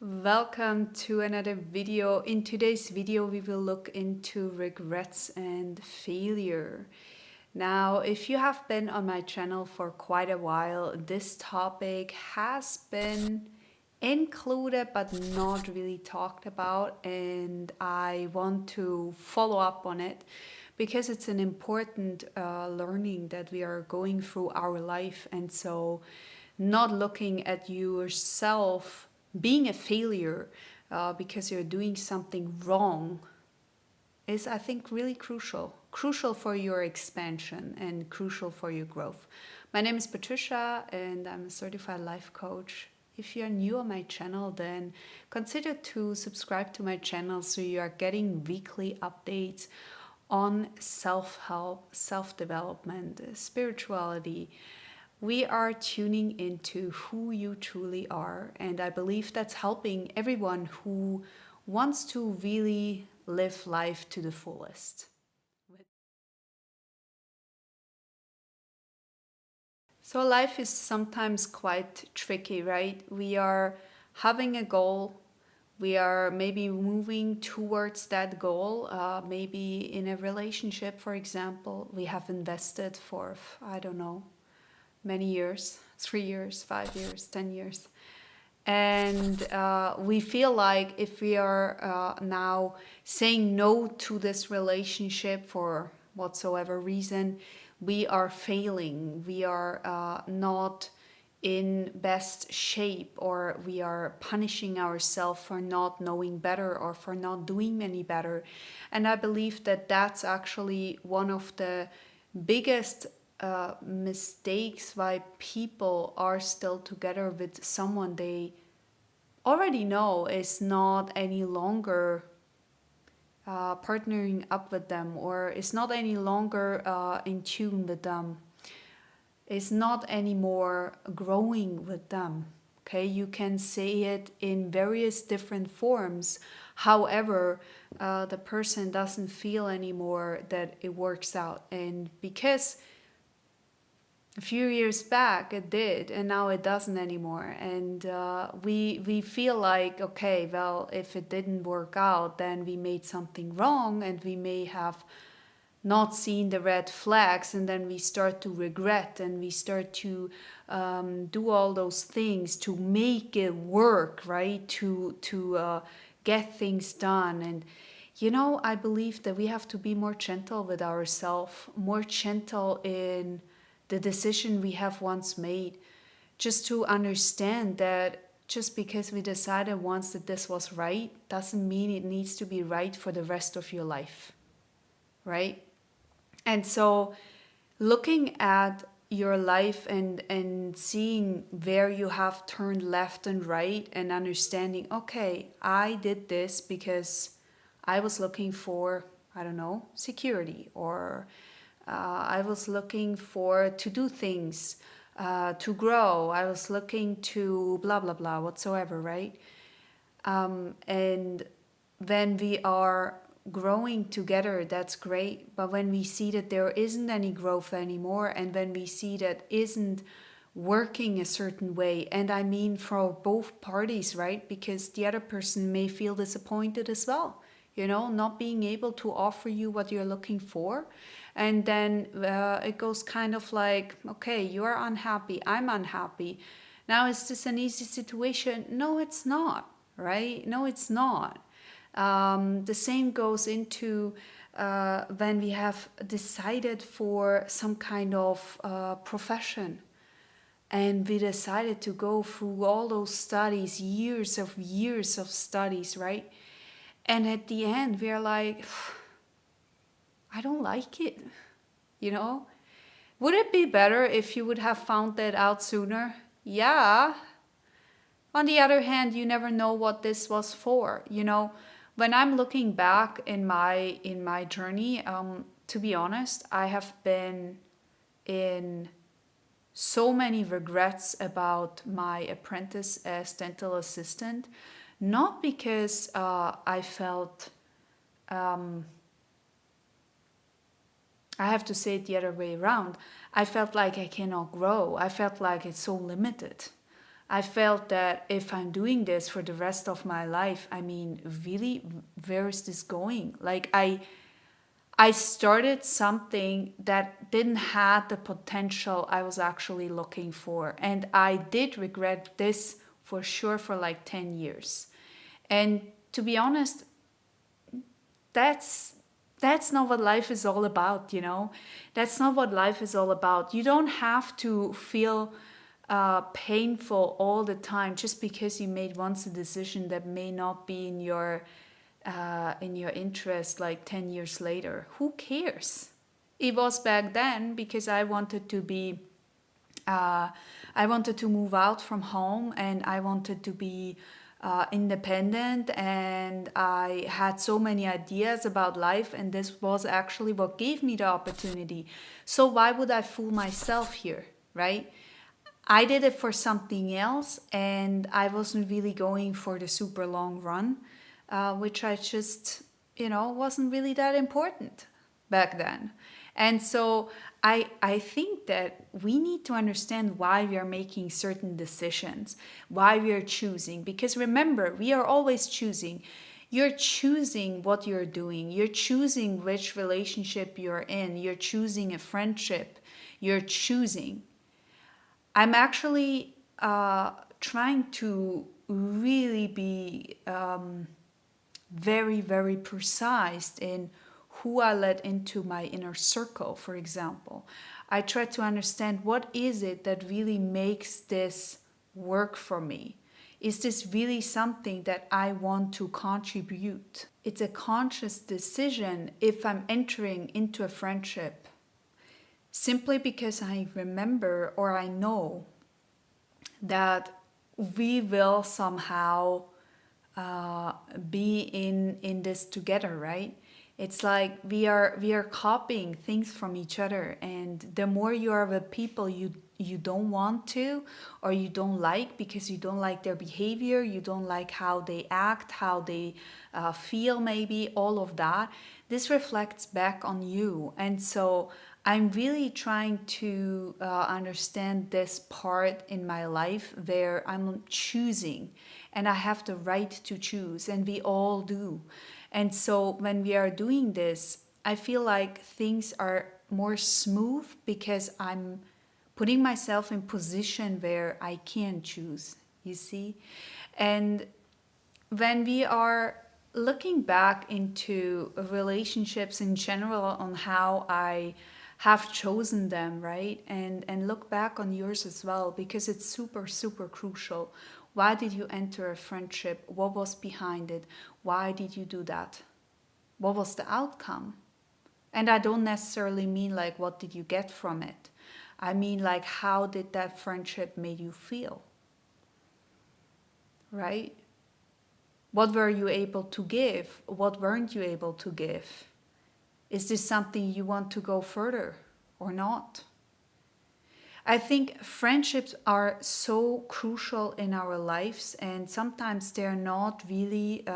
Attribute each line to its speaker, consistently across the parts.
Speaker 1: Welcome to another video. In today's video, we will look into regrets and failure. Now, if you have been on my channel for quite a while, this topic has been included but not really talked about, and I want to follow up on it because it's an important learning that we are going through our life. And so not looking at yourself being a failure because you're doing something wrong is, I think, really crucial for your expansion and crucial for your growth. My name is Patricia and I'm a certified life coach. If you're new on my channel, then consider to subscribe to my channel so you are getting weekly updates on self-help, self-development, spirituality. We are tuning into who you truly are, and I believe that's helping everyone who wants to really live life to the fullest. So life is sometimes quite tricky, right? We are having a goal. We are maybe moving towards that goal. Maybe in a relationship, for example, we have invested for, I don't know, many years, 3 years, 5 years, 10 years. And we feel like if we are now saying no to this relationship for whatsoever reason, we are failing. We are not in best shape, or we are punishing ourselves for not knowing better or for not doing any better. And I believe that that's actually one of the biggest mistakes why people are still together with someone they already know is not any longer partnering up with them, or is not any longer in tune with them, is not anymore growing with them. Okay, you can say it in various different forms. However, the person doesn't feel anymore that it works out. And because a few years back it did, and now it doesn't anymore, and we feel like, okay, well, if it didn't work out, then we made something wrong, and we may have not seen the red flags, and then we start to regret, and we start to do all those things to make it work, right? To get things done. And I believe that we have to be more gentle with ourselves, more gentle in the decision we have once made, just to understand that just because we decided once that this was right doesn't mean it needs to be right for the rest of your life, right? And so looking at your life and seeing where you have turned left and right, and understanding, okay, I did this because I was looking for, I don't know, security, or I was looking for to do things, to grow. I was looking to blah, blah, blah, whatsoever, right? And when we are growing together, that's great. But when we see that there isn't any growth anymore, and when we see that isn't working a certain way, and I mean for both parties, right? Because the other person may feel disappointed as well, not being able to offer you what you're looking for. And then it goes kind of like, okay, you're unhappy, I'm unhappy. Now, is this an easy situation? No, it's not, right? No, it's not. The same goes into when we have decided for some kind of profession, and we decided to go through all those studies, years of studies, right? And at the end, we're like, I don't like it, you know? Would it be better if you would have found that out sooner? Yeah. On the other hand, you never know what this was for, When I'm looking back in my journey, to be honest, I have been in so many regrets about my apprentice as dental assistant, not because I felt, I have to say it the other way around. I felt like I cannot grow. I felt like it's so limited. I felt that if I'm doing this for the rest of my life, I mean, really, where is this going? Like I started something that didn't have the potential I was actually looking for. And I did regret this for sure for like 10 years. And to be honest, that's that's not what life is all about, you know? That's not what life is all about. You don't have to feel painful all the time just because you made once a decision that may not be in your interest like 10 years later. Who cares? It was back then because uh, I wanted to move out from home and I wanted to be independent, and I had so many ideas about life, and this was actually what gave me the opportunity. So why would I fool myself here, right? I did it for something else, and I wasn't really going for the super long run, which I just, wasn't really that important back then. And so I think that we need to understand why we are making certain decisions, why we are choosing. Because remember, we are always choosing. You're choosing what you're doing, you're choosing which relationship you're in, you're choosing a friendship, you're choosing. I'm actually trying to really be very, very precise in who I let into my inner circle, for example. I try to understand what is it that really makes this work for me. Is this really something that I want to contribute? It's a conscious decision if I'm entering into a friendship simply because I remember or I know that we will somehow be in this together, right? It's like we are copying things from each other, and the more you are with people you don't want to, or you don't like because you don't like their behavior, you don't like how they act, how they feel, maybe all of that, this reflects back on you. And so I'm really trying to understand this part in my life where I'm choosing, and I have the right to choose, and we all do. And so when we are doing this, I feel like things are more smooth because I'm putting myself in position where I can choose, you see? And when we are looking back into relationships in general on how I have chosen them, right? And look back on yours as well, because it's super, super crucial. Why did you enter a friendship? What was behind it? Why did you do that? What was the outcome? And I don't necessarily mean like what did you get from it. I mean like how did that friendship made you feel, right? What were you able to give? What weren't you able to give? Is this something you want to go further or not? I think friendships are so crucial in our lives, and sometimes they're not really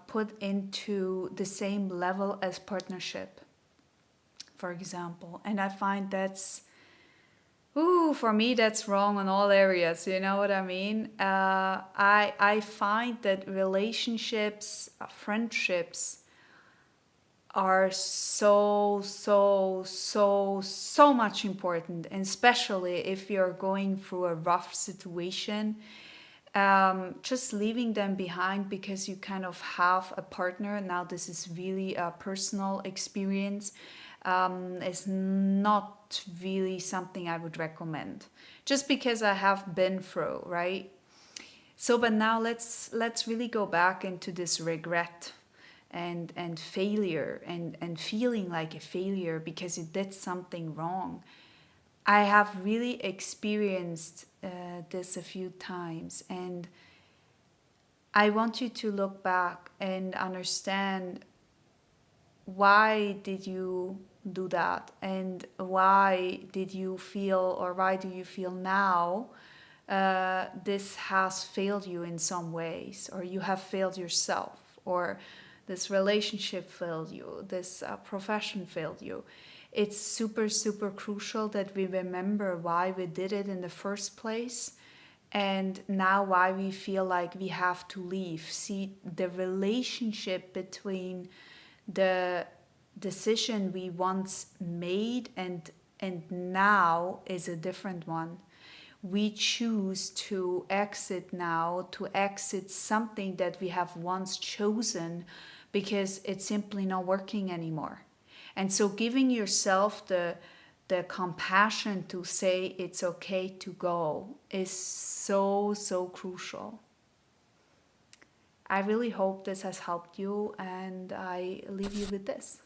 Speaker 1: put into the same level as partnership, for example. And I find for me, that's wrong on all areas. You know what I mean? I find that relationships, friendships, are so much important, and especially if you're going through a rough situation. Just leaving them behind because you kind of have a partner. Now, this is really a personal experience. Is not really something I would recommend, just because I have been through, right? So, but now let's really go back into this regret and failure and feeling like a failure because you did something wrong. I have really experienced this a few times, and I want you to look back and understand why did you do that, and why did you feel, or why do you feel now this has failed you in some ways, or you have failed yourself, or this relationship failed you, this profession failed you, it's super, super crucial that we remember why we did it in the first place and now why we feel like we have to leave. See, the relationship between the decision we once made and now is a different one. We choose to exit now, to exit something that we have once chosen because it's simply not working anymore. And so giving yourself the compassion to say it's okay to go is so, so crucial. I really hope this has helped you, and I leave you with this.